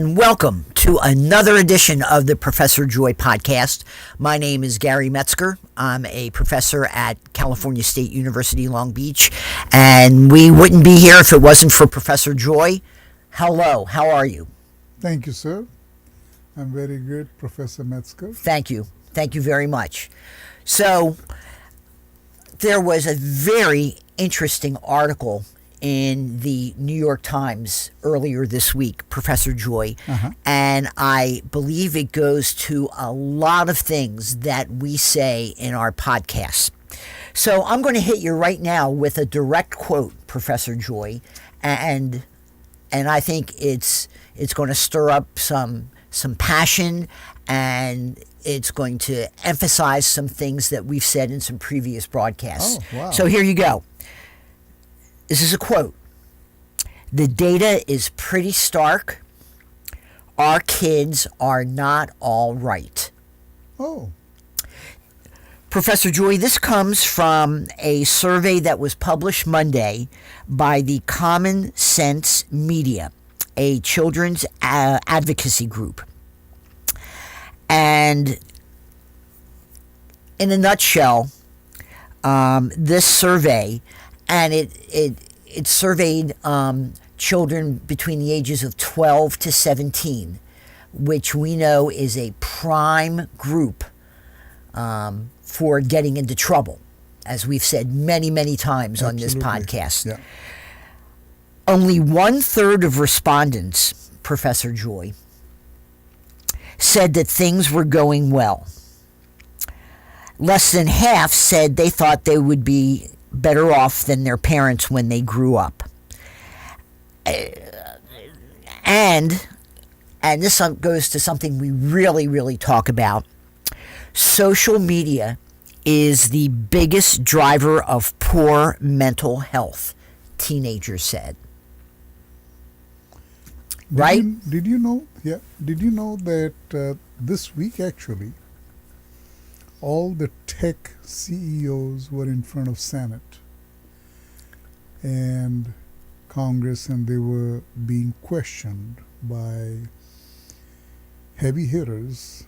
Welcome to another edition of the Professor Joy podcast. My name is Gary Metzger. I'm a professor at California State University, Long Beach, and we wouldn't be here if it wasn't for Professor Joy. Hello, how are you? Thank you, sir. I'm very good, Professor Metzger. Thank you. Thank you very much. So, there was a very interesting article in the New York Times earlier this week, Professor Joy, and I believe it goes to a lot of things that we say in our podcasts. So I'm going to hit you right now with a direct quote, Professor Joy, and I think it's going to stir up some passion, and it's going to emphasize some things that we've said in some previous broadcasts. Oh, wow. So here you go. This is a quote. The data is pretty stark. Our kids are not all right. Oh. Professor Joy, this comes from a survey that was published Monday by the Common Sense Media, a children's advocacy group. And in a nutshell, this survey, and it surveyed children between the ages of 12 to 17, which we know is a prime group for getting into trouble, as we've said many, many times on this podcast. Yeah. Only 1/3 of respondents, Professor Joy, said that things were going well. Less than half said they thought they would be better off than their parents when they grew up. And this goes to something we really, really talk about. Social media is the biggest driver of poor mental health, teenagers said. Right? Did you know? Yeah. Did you know that this week actually, all the tech CEOs were in front of Senate and Congress, and they were being questioned by heavy hitters.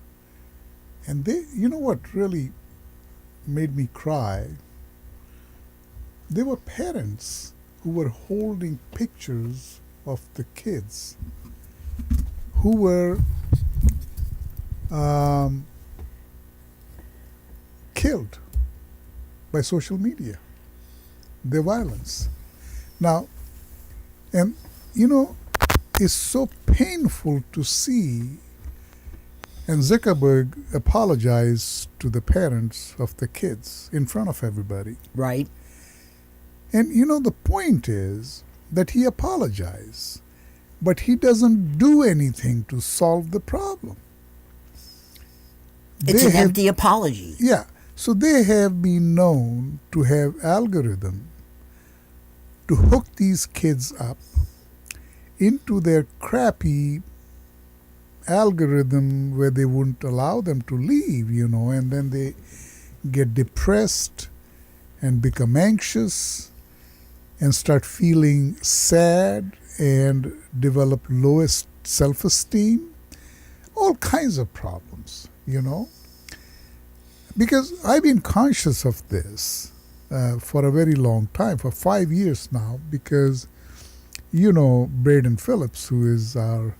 And they, you know what really made me cry? They were parents who were holding pictures of the kids who were killed by social media, their violence. Now, and you know, it's so painful to see, and Zuckerberg apologized to the parents of the kids in front of everybody. Right. And you know, the point is that he apologized, but he doesn't do anything to solve the problem. It's an empty apology. Yeah. So they have been known to have algorithm to hook these kids up into their crappy algorithm where they wouldn't allow them to leave, you know, and then they get depressed and become anxious and start feeling sad and develop lowest self-esteem, all kinds of problems, you know. Because I've been conscious of this for a very long time, for 5 years now, because, you know, Braden Phillips, who is our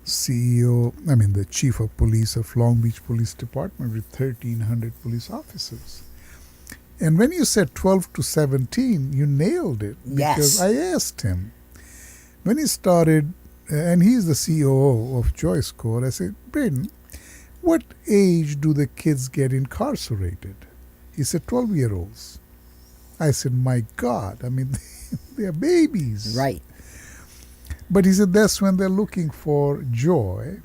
CEO, the chief of police of Long Beach Police Department with 1,300 police officers. And when you said 12 to 17, you nailed it. Because Yes. I asked him, when he started, and he's the COO of JoyScore, I said, Braden, what age do the kids get incarcerated? He said, 12-year-olds. I said, my God, they're babies. Right. But he said that's when they're looking for joy,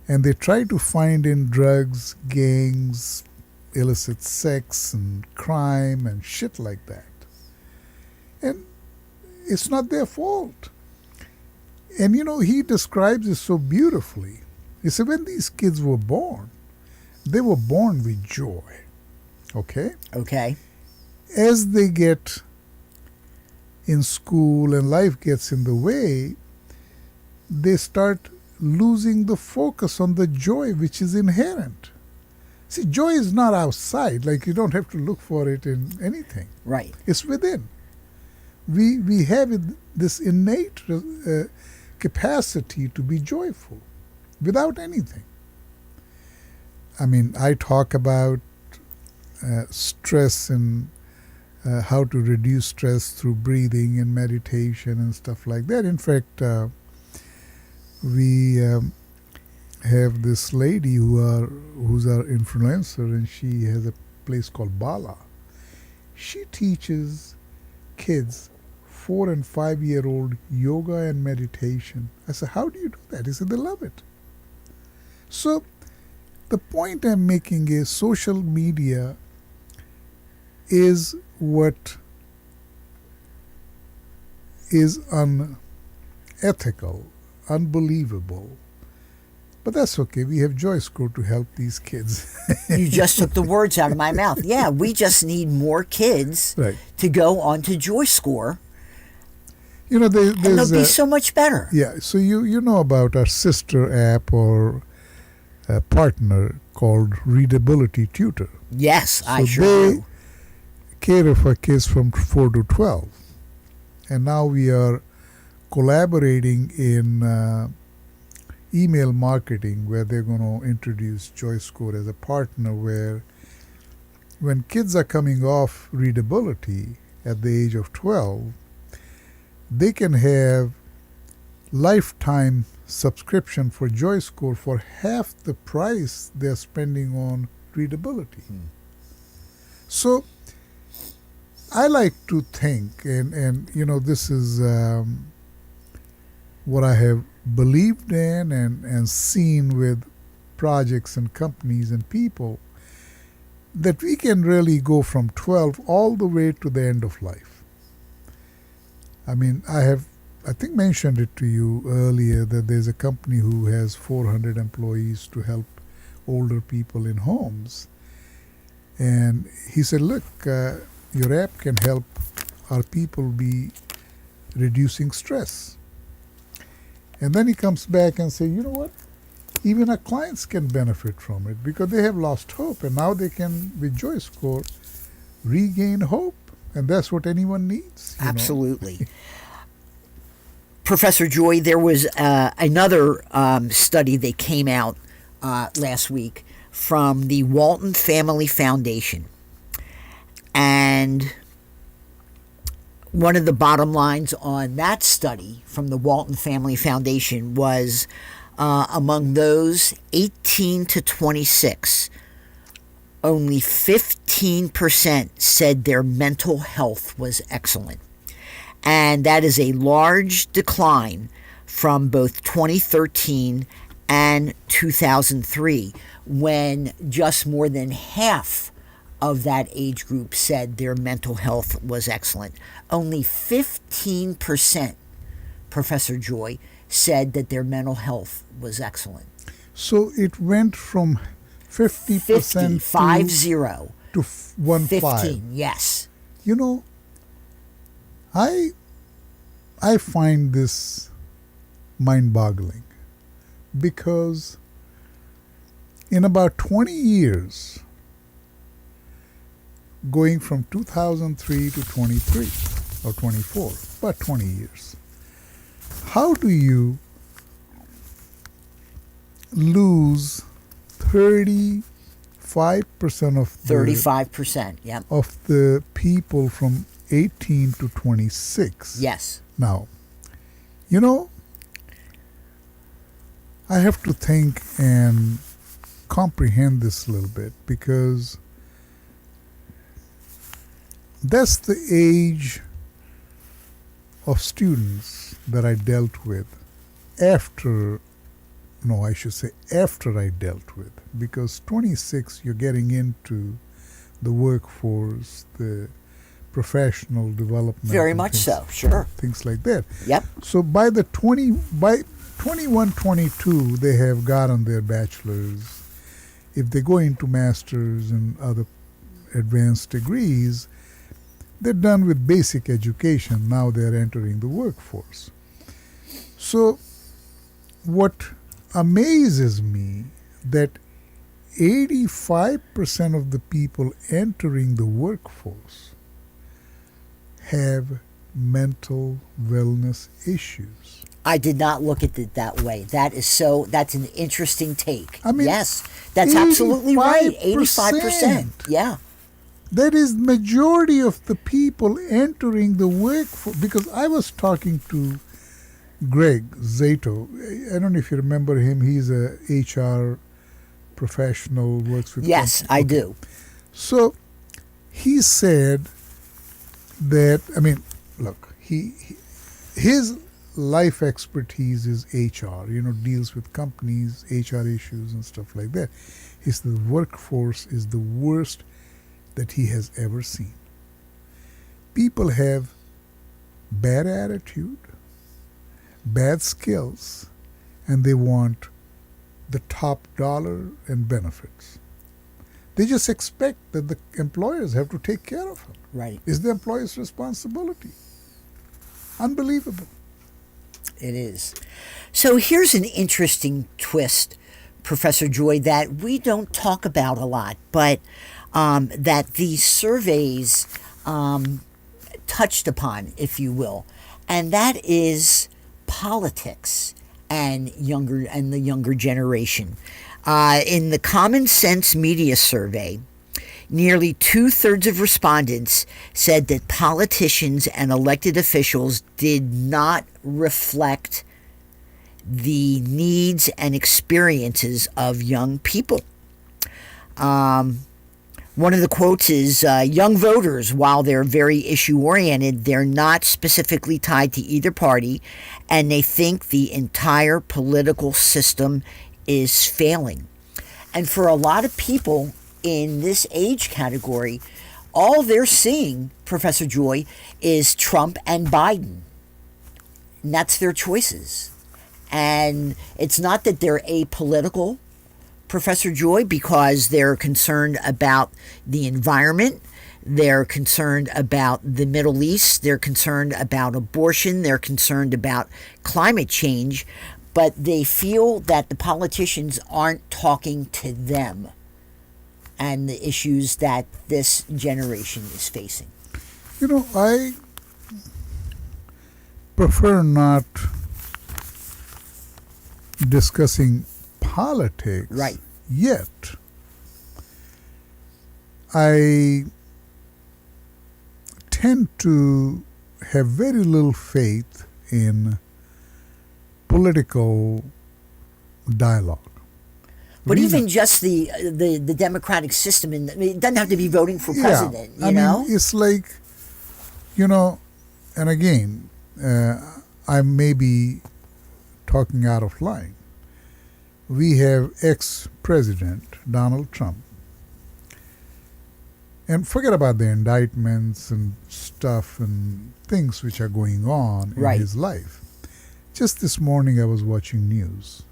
and they try to find in drugs, gangs, illicit sex, and crime, and shit like that. And it's not their fault. And, you know, he describes it so beautifully. He said when these kids were born, they were born with joy. Okay? Okay. As they get in school and life gets in the way, they start losing the focus on the joy which is inherent. See, joy is not outside, like you don't have to look for it in anything. Right. It's within. We have this innate capacity to be joyful without anything. I mean, I talk about stress and how to reduce stress through breathing and meditation and stuff like that. In fact, we have this lady who's our influencer, and she has a place called Bala. She teaches kids 4 and 5-year-old yoga and meditation. I said, how do you do that? He said, they love it. So the point I'm making is social media is what is unethical, unbelievable. But that's okay. We have JoyScore to help these kids. You just took the words out of my mouth. Yeah, we just need more kids Right. to go onto JoyScore, You know, and there's they'll be so much better. yeah. So you know about our sister app or a partner called Readability Tutor. Yes, I So sure they do. cater for kids from 4 to 12. And now we are collaborating in email marketing, where they're going to introduce JoyScore as a partner, where when kids are coming off readability at the age of 12, they can have lifetime subscription for JoyScore for half the price they're spending on readability. So I like to think, and you know, this is what I have believed in and seen with projects and companies and people, that we can really go from 12 all the way to the end of life. I mean, I think mentioned it to you earlier that there's a company who has 400 employees to help older people in homes. And he said, look, your app can help our people be reducing stress. And then he comes back and says, you know what? Even our clients can benefit from it because they have lost hope, and now they can, with JoyScore, regain hope. And that's what anyone needs. Absolutely. Professor Joy, there was another study that came out last week from the Walton Family Foundation. And one of the bottom lines on that study from the Walton Family Foundation was among those 18 to 26, only 15% said their mental health was excellent. And that is a large decline from both 2013 and 2003, when just more than half of that age group said their mental health was excellent. Only 15%, Professor Joy, said that their mental health was excellent. So it went from 50% 50, 50 to 15. 15, yes. You know, I find this mind-boggling because in about 20 years, going from 2003 to 23 or 24, about 20 years, how do you lose 35% of 35%, yep. of the people from 18 to 26? Yes. Now, you know, I have to think and comprehend this a little bit, because that's the age of students that I dealt with after I dealt with, because 26 you're getting into the workforce, the professional development. Very much so, sure. Things like that. Yep. So by 21, 22, they have gotten their bachelor's. If they go into master's and other advanced degrees, they're done with basic education. Now they're entering the workforce. So what amazes me that 85% of the people entering the workforce have mental wellness issues. I did not look at it that way. That's an interesting take. I mean, yes, that's absolutely right. 85%. 85%. Yeah. That is majority of the people entering the workforce. Because I was talking to Greg Zato. I don't know if you remember him. He's a HR professional, works with... Yes, I do. So he said that, I mean, look, his life expertise is HR, deals with companies, HR issues and stuff like that. He said the workforce is the worst that he has ever seen. People have bad attitude, bad skills, and they want the top dollar and benefits. They just expect that the employers have to take care of them. Right. It's the employer's responsibility. Unbelievable. It is. So here's an interesting twist, Professor Joy, that we don't talk about a lot, but that these surveys touched upon, if you will, and that is politics and the younger generation. In the Common Sense Media Survey, nearly 2/3 of respondents said that politicians and elected officials did not reflect the needs and experiences of young people. One of the quotes is, young voters, while they're very issue-oriented, they're not specifically tied to either party, and they think the entire political system is failing. And for a lot of people in this age category, all they're seeing, Professor Joy, is Trump and Biden. And that's their choices. And it's not that they're apolitical, Professor Joy, because they're concerned about the environment, they're concerned about the Middle East, they're concerned about abortion, they're concerned about climate change, but they feel that the politicians aren't talking to them and the issues that this generation is facing. I prefer not discussing politics Right. yet. I tend to have very little faith in political dialogue. But even just the democratic system, it doesn't have to be voting for president, I mean, it's like, and again, I may be talking out of line. We have ex-president Donald Trump. And forget about the indictments and stuff and things which are going on in Right. his life. Just this morning I was watching news.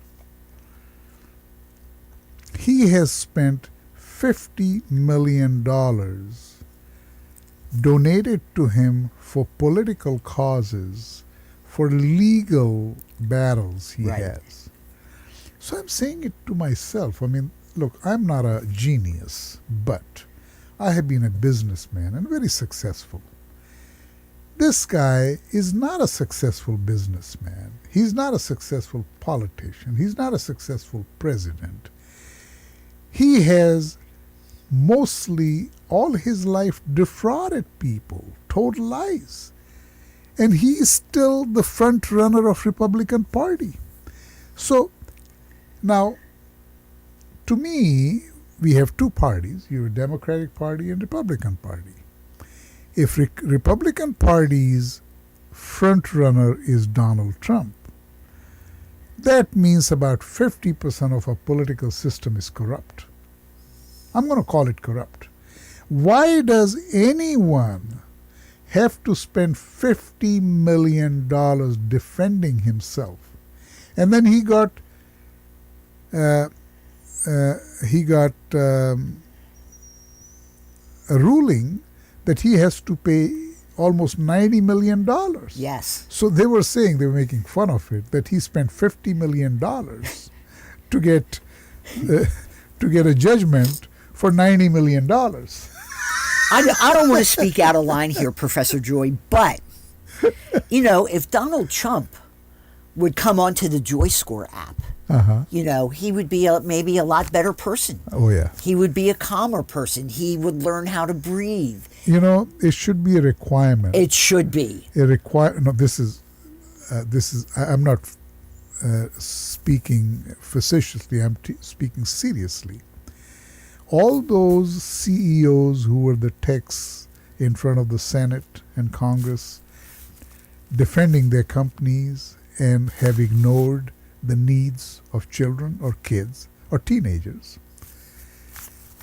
He has spent $50 million donated to him for political causes, for legal battles he Right. has. So I'm saying it to myself. I mean, look, I'm not a genius, but I have been a businessman and very successful. This guy is not a successful businessman. He's not a successful politician. He's not a successful president. He has mostly all his life defrauded people, told lies. And he is still the front runner of Republican Party. So now, to me, we have two parties. You have a Democratic Party and Republican Party. If Republican Party's front runner is Donald Trump, that means about 50% of our political system is corrupt. I'm going to call it corrupt. Why does anyone have to spend $50 million defending himself? And then he got a ruling that he has to pay almost $90 million. Yes. So they were saying, they were making fun of it, that he spent $50 million to get a judgment for $90 million. I don't want to speak out of line here, Professor Joy, but, if Donald Trump would come onto the JoyScore app, he would be maybe a lot better person. Oh, yeah. He would be a calmer person. He would learn how to breathe. It should be a requirement. It should be. No, this is, I'm not speaking facetiously, I'm speaking seriously. All those CEOs who were the techs in front of the Senate and Congress defending their companies and have ignored the needs of children or kids or teenagers,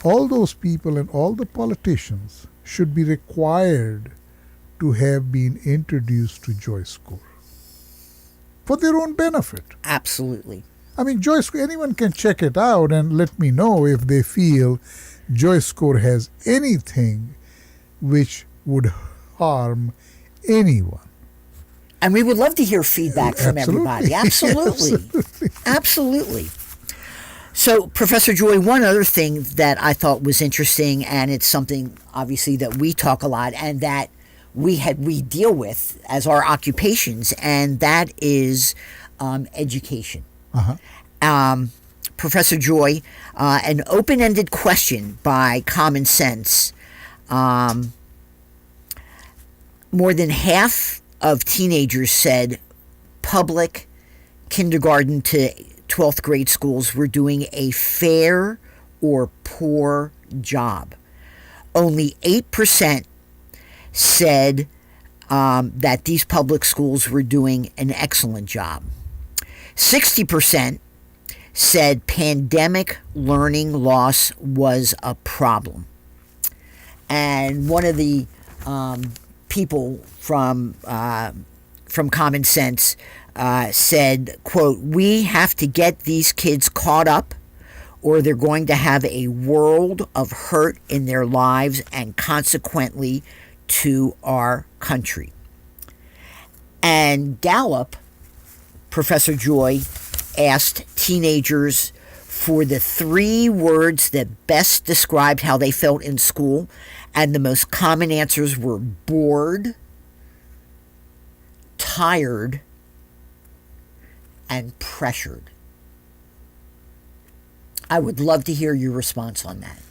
all those people and all the politicians should be required to have been introduced to JoyScore for their own benefit. Absolutely. I mean, JoyScore, anyone can check it out and let me know if they feel JoyScore has anything which would harm anyone. And we would love to hear feedback from everybody. Absolutely. Absolutely. Absolutely. So, Professor Joy, one other thing that I thought was interesting, and it's something obviously that we talk a lot and that we deal with as our occupations, and that is education. Professor Joy, an open-ended question by Common Sense. More than half of teenagers said public kindergarten to 12th grade schools were doing a fair or poor job. Only 8% said that these public schools were doing an excellent job. 60% said pandemic learning loss was a problem. And one of the people from Common Sense said, quote, "We have to get these kids caught up or they're going to have a world of hurt in their lives and consequently to our country." And Gallup, Professor Joy, asked teenagers for the 3 words that best described how they felt in school, and the most common answers were bored, tired, and pressured. I would love to hear your response on that.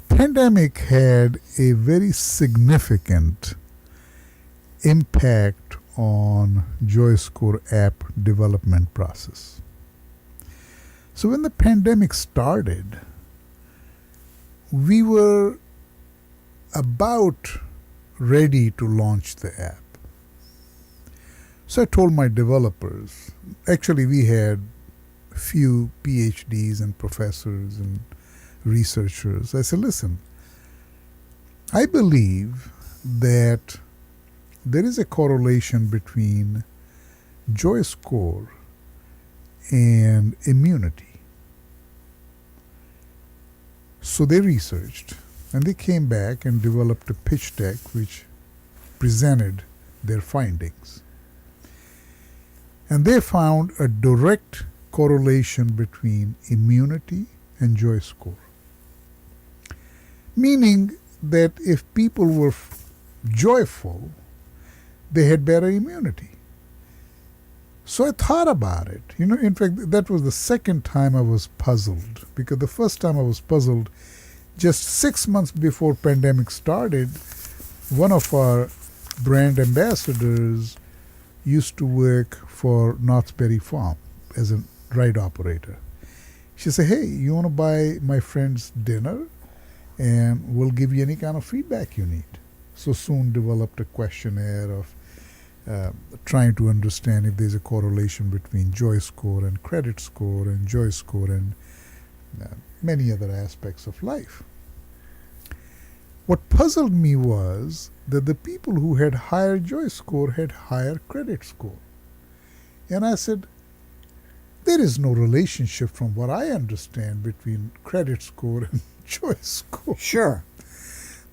Pandemic had a very significant impact on JoyScore app development process. So when the pandemic started, we were about ready to launch the app. So I told my developers, actually we had a few PhDs and professors and researchers. I said, listen, I believe that there is a correlation between JoyScore and immunity. So they researched and they came back and developed a pitch deck which presented their findings. And they found a direct correlation between immunity and JoyScore. Meaning that if people were joyful, they had better immunity. So I thought about it. In fact, that was the second time I was puzzled, because the first time I was puzzled, just 6 months before pandemic started, one of our brand ambassadors used to work for Knott's Berry Farm as a ride operator. She said, hey, you want to buy my friend's dinner? And we'll give you any kind of feedback you need. So soon developed a questionnaire of trying to understand if there's a correlation between JoyScore and credit score and JoyScore and many other aspects of life. What puzzled me was that the people who had higher JoyScore had higher credit score. And I said, there is no relationship from what I understand between credit score and JoyScore. Sure.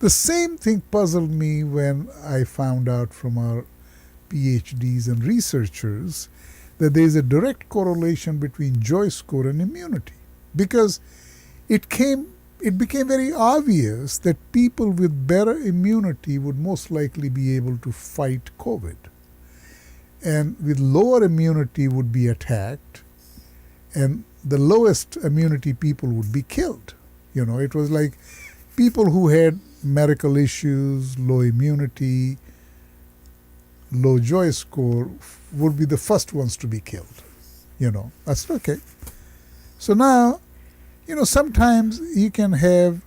The same thing puzzled me when I found out from our PhDs and researchers that there is a direct correlation between JoyScore and immunity, because it became very obvious that people with better immunity would most likely be able to fight COVID, and with lower immunity would be attacked, and the lowest immunity people would be killed. It was like people who had medical issues, low immunity, low JoyScore would be the first ones to be killed. That's okay. So now, sometimes you can have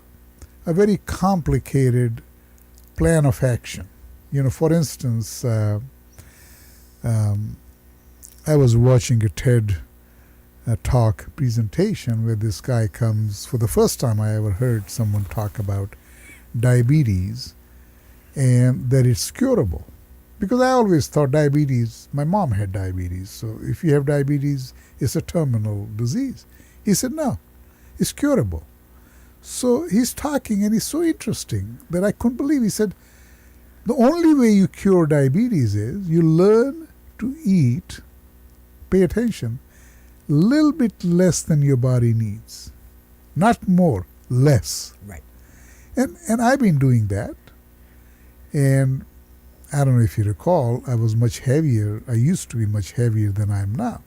a very complicated plan of action. For instance, I was watching a TED talk presentation where this guy comes, for the first time I ever heard someone talk about diabetes and that it's curable. Because I always thought diabetes, my mom had diabetes, so if you have diabetes, it's a terminal disease. He said, no, it's curable. So he's talking, and he's so interesting that I couldn't believe. He said, the only way you cure diabetes is you learn to eat, pay attention, a little bit less than your body needs. Not more, less. Right. And I've been doing that. And I don't know if you recall, I was much heavier. I used to be much heavier than I am now.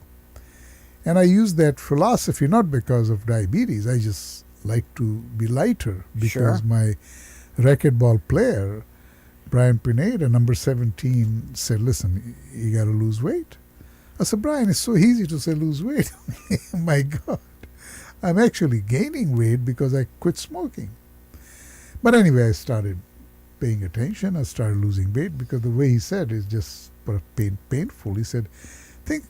And I use that philosophy not because of diabetes. I just like to be lighter because Sure. my racquetball player, Brian Pineda, number 17, said, listen, you got to lose weight. I said, Brian, it's so easy to say lose weight. My God, I'm actually gaining weight because I quit smoking. But anyway, I started paying attention. I started losing weight because the way he said is just painful. He said,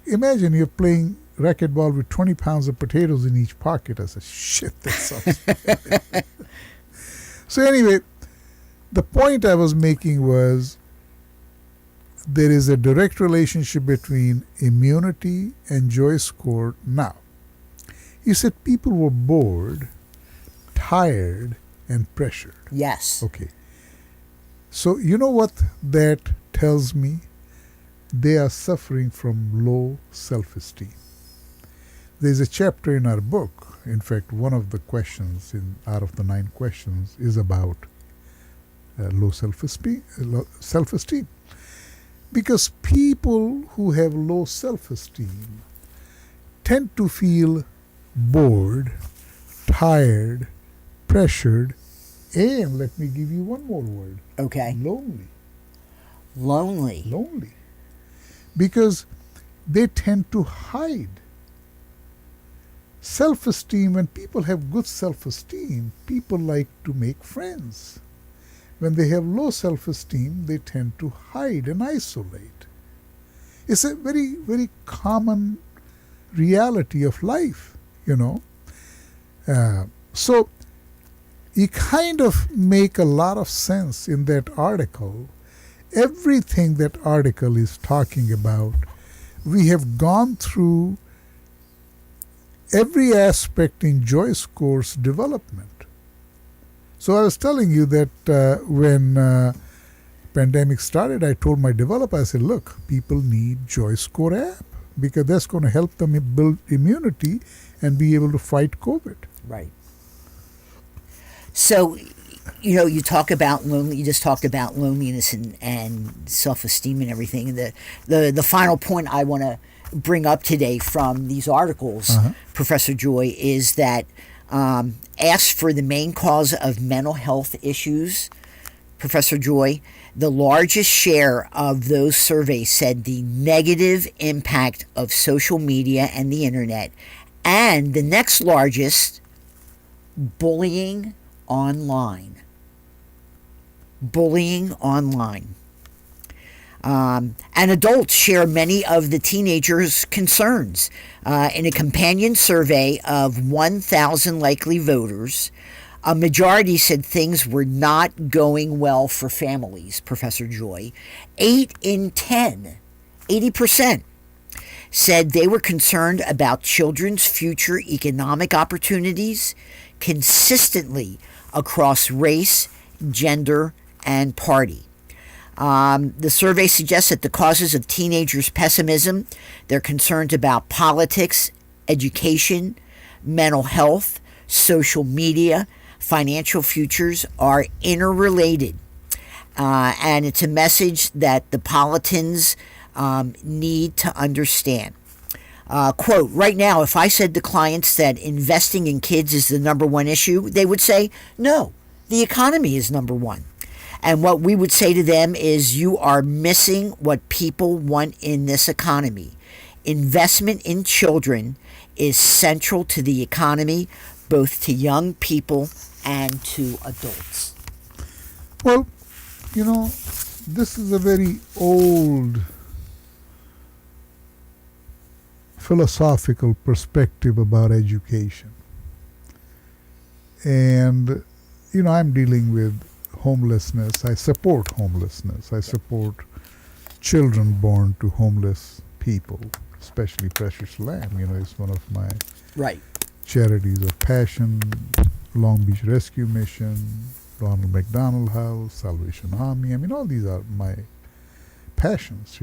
imagine you're playing racquetball with 20 pounds of potatoes in each pocket. I said, shit, that sounds bad. So anyway, the point I was making was there is a direct relationship between immunity and JoyScore now. You said people were bored, tired, and pressured. Yes. Okay. So you know what that tells me? They are suffering from low self-esteem. There's a chapter in our book, in fact, one of the questions out of the 9 questions is about low self-esteem. Because people who have low self-esteem tend to feel bored, tired, pressured, and let me give you one more word. Okay. Lonely. Lonely. Because they tend to hide. Self-esteem, when people have good self-esteem, people like to make friends. When they have low self-esteem, they tend to hide and isolate. It's a very, very common reality of life, So you kind of make a lot of sense in that article. Everything that article is talking about, we have gone through every aspect in JoyScore's development. So I was telling you that when pandemic started, I told my developer, I said, look, people need JoyScore app because that's going to help them build immunity and be able to fight COVID. Right. So, you talk about you just talked about loneliness and self-esteem and everything. And the final point I want to bring up today from these articles, Professor Joy, is that asked for the main cause of mental health issues, Professor Joy, the largest share of those surveys said the negative impact of social media and the internet, and the next largest, bullying online. And adults share many of the teenagers' concerns. In a companion survey of 1,000 likely voters, a majority said things were not going well for families, Professor Joy. 8 in 10, 80%, said they were concerned about children's future economic opportunities, consistently across race, gender, and party. The survey suggests that the causes of teenagers' pessimism, their concerns about politics, education, mental health, social media, financial futures are interrelated. And it's a message that the Politians need to understand. Quote, right now, if I said to clients that investing in kids is the number one issue, they would say, no, the economy is number one. And what we would say to them is, you are missing what people want in this economy. Investment in children is central to the economy, both to young people and to adults. Well, this is a very old philosophical perspective about education. And, I'm dealing with homelessness. I support homelessness. I support children born to homeless people, especially Precious Lamb. It's one of my charities of passion. Long Beach Rescue Mission, Ronald McDonald House, Salvation Army. All these are my passions,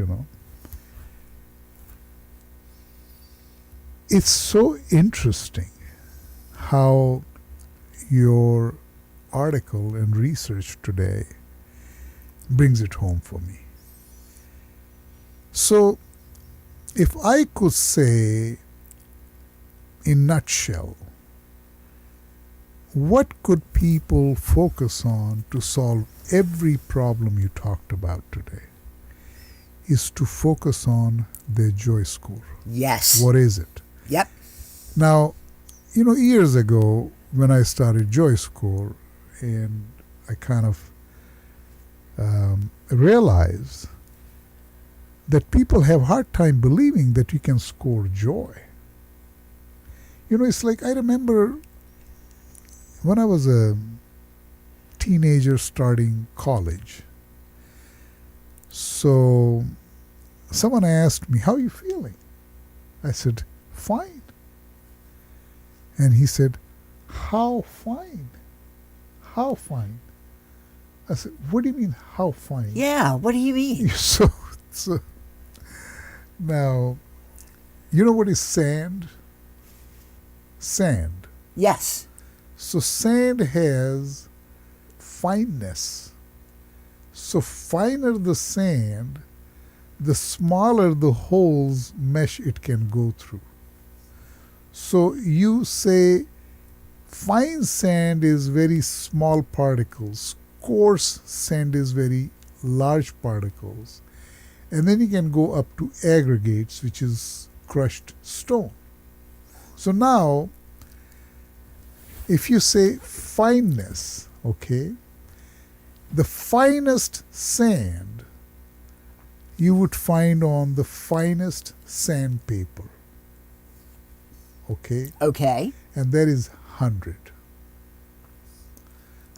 It's so interesting how your article and research today brings it home for me. So, if I could say, in nutshell, what could people focus on to solve every problem you talked about today, is to focus on their JoyScore. Yes. What is it? Yep. Now, years ago when I started JoyScore, and I kind of realized that people have a hard time believing that you can score joy. It's like I remember when I was a teenager starting college. So someone asked me, how are you feeling? I said, fine. And he said, how fine? How fine? I said, what do you mean, how fine? Yeah, what do you mean? So now, what is sand? Sand. Yes. So sand has fineness. So finer the sand, the smaller the holes mesh it can go through. So you say fine sand is very small particles, coarse sand is very large particles, and then you can go up to aggregates, which is crushed stone. So now, if you say fineness, okay, the finest sand you would find on the finest sandpaper. Okay? Okay. And that is 100.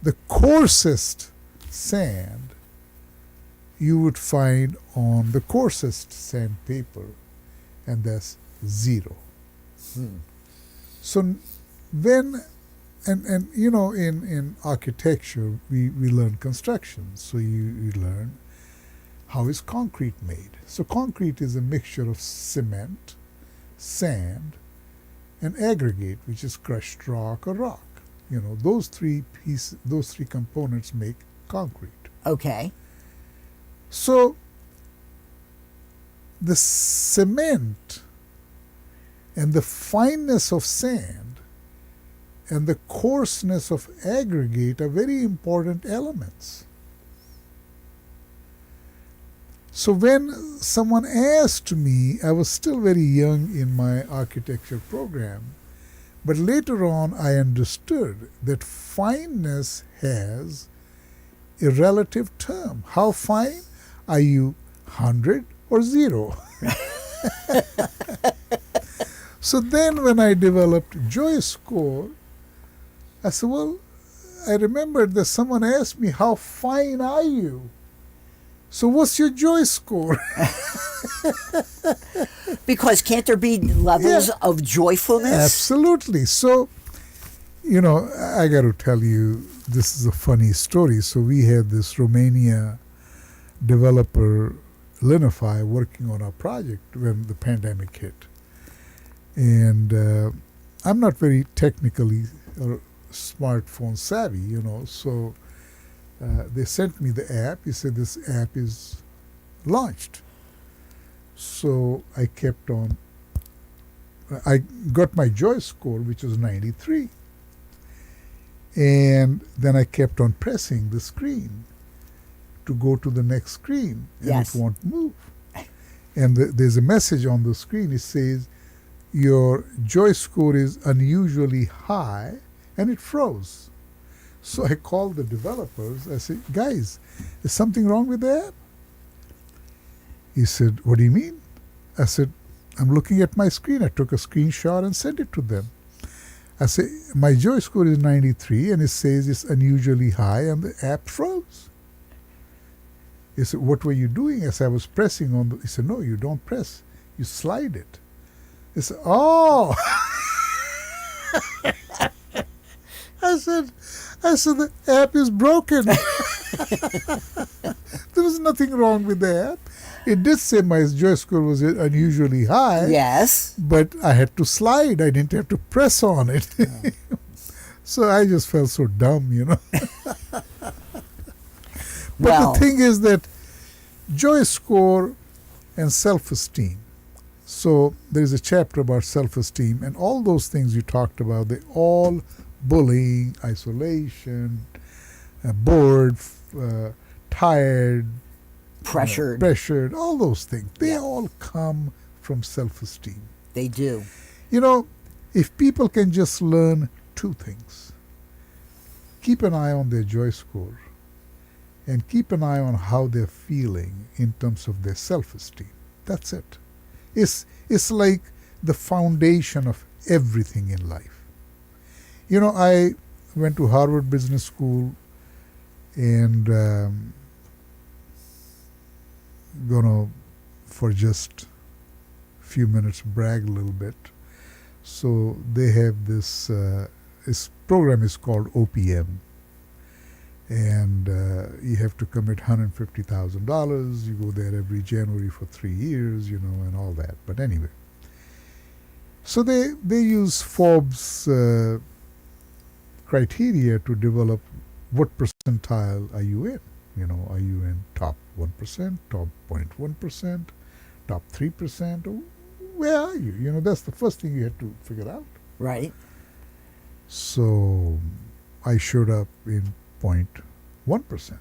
The coarsest sand you would find on the coarsest sandpaper, and that's 0. So when in architecture we learn construction, so you learn how is concrete made. So concrete is a mixture of cement, sand, and aggregate, which is crushed rock or rock. Those three components make concrete. Okay. So the cement and the fineness of sand and the coarseness of aggregate are very important elements. So when someone asked me, I was still very young in my architecture program, but later on I understood that fineness has a relative term. How fine? Are you 100 or 0? So then when I developed JoyScore, I said, well, I remembered that someone asked me, how fine are you? So what's your JoyScore? Because can't there be levels of joyfulness? Absolutely. So, I got to tell you, this is a funny story. So we had this Romania developer, Linify, working on our project when the pandemic hit. And I'm not very technically or smartphone savvy, so they sent me the app. He said, this app is launched. So I got my JoyScore, which was 93. And then I kept on pressing the screen to go to the next screen, and Yes. it won't move. And there's a message on the screen. It says, your JoyScore is unusually high, and it froze. So I called the developers. I said, guys, is something wrong with the app? He said, what do you mean? I said, I'm looking at my screen. I took a screenshot and sent it to them. I said, my JoyScore is 93, and it says it's unusually high, and the app froze. He said, what were you doing? I said, I was pressing on the... He said, no, you don't press. You slide it. He said, oh! I said, the app is broken. There was nothing wrong with the app. It did say my JoyScore was unusually high. Yes. But I had to slide. I didn't have to press on it. So I just felt so dumb. But Well, the thing is that JoyScore and self-esteem. So there's a chapter about self-esteem, and all those things you talked about, they all bullying, isolation, bored, tired, pressured, all those things. They all come from self-esteem. they do. If people can just learn two things, keep an eye on their JoyScore and keep an eye on how they're feeling in terms of their self-esteem. That's it. It's like the foundation of everything in life. I went to Harvard Business School, and gonna, for just a few minutes, brag a little bit. So they have this program is called OPM, and you have to commit $150,000. You go there every January for 3 years, and all that. But anyway, so they use Forbes criteria to develop what percentile are you in. Are you in top 1%, top 0.1%, top 3%? Or where are you? That's the first thing you have to figure out. Right. So I showed up in 0.1%.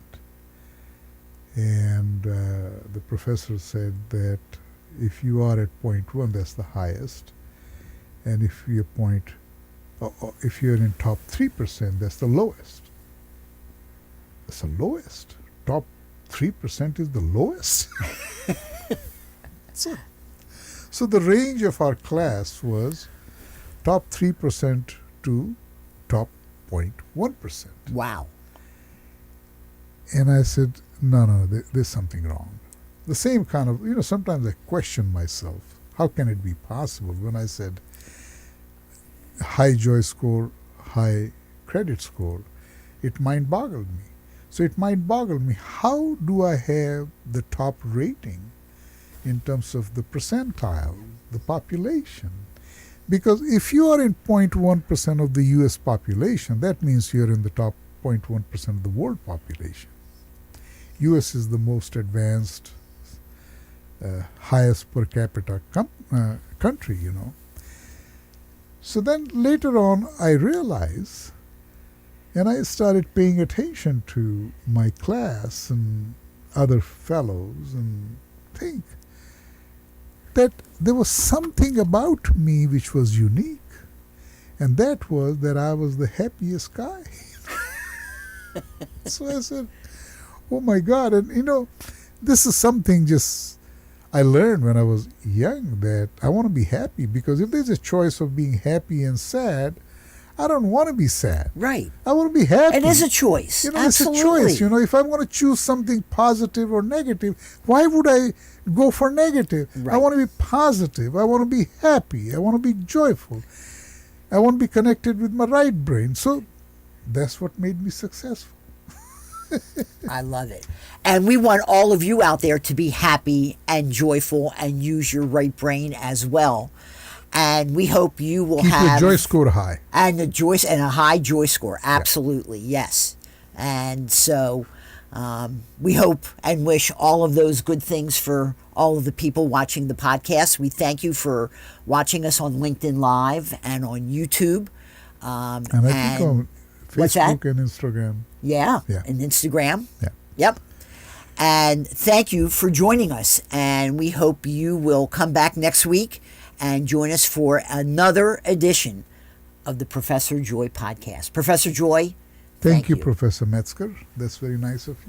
And the professor said that if you are at 0.1, that's the highest. And if you're if you're in top 3%, that's the lowest. That's the lowest. Top 3% is the lowest. So the range of our class was top 3% to top 0.1%. Wow. And I said, no, there's something wrong. The same kind of, sometimes I question myself. How can it be possible? When I said high JoyScore, high credit score, it mind boggled me. So it might boggle me, how do I have the top rating in terms of the percentile, the population? Because if you are in 0.1% of the US population, that means you're in the top 0.1% of the world population. US is the most advanced, highest per capita country, So then later on I realized, and I started paying attention to my class and other fellows and think that there was something about me which was unique. And that was that I was the happiest guy. So I said, oh my God. And this is something just I learned when I was young, that I want to be happy, because if there's a choice of being happy and sad, I don't want to be sad. Right. I want to be happy. It is a choice. Absolutely. It's a choice. If I want to choose something positive or negative, why would I go for negative? Right. I want to be positive. I want to be happy. I want to be joyful. I want to be connected with my right brain. So that's what made me successful. I love it. And we want all of you out there to be happy and joyful and use your right brain as well. And we hope you will Keep have your joy score high. and a high joy score. Absolutely, yes. And so we hope and wish all of those good things for all of the people watching the podcast. We thank you for watching us on LinkedIn Live and on YouTube. And I think on what's that? Facebook and Instagram. Yeah, Yeah. and Instagram. Yeah. Yep. And thank you for joining us. And we hope you will come back next week and join us for another edition of the Professor Joy podcast. Professor Joy, Thank you, Professor Metzger. That's very nice of you.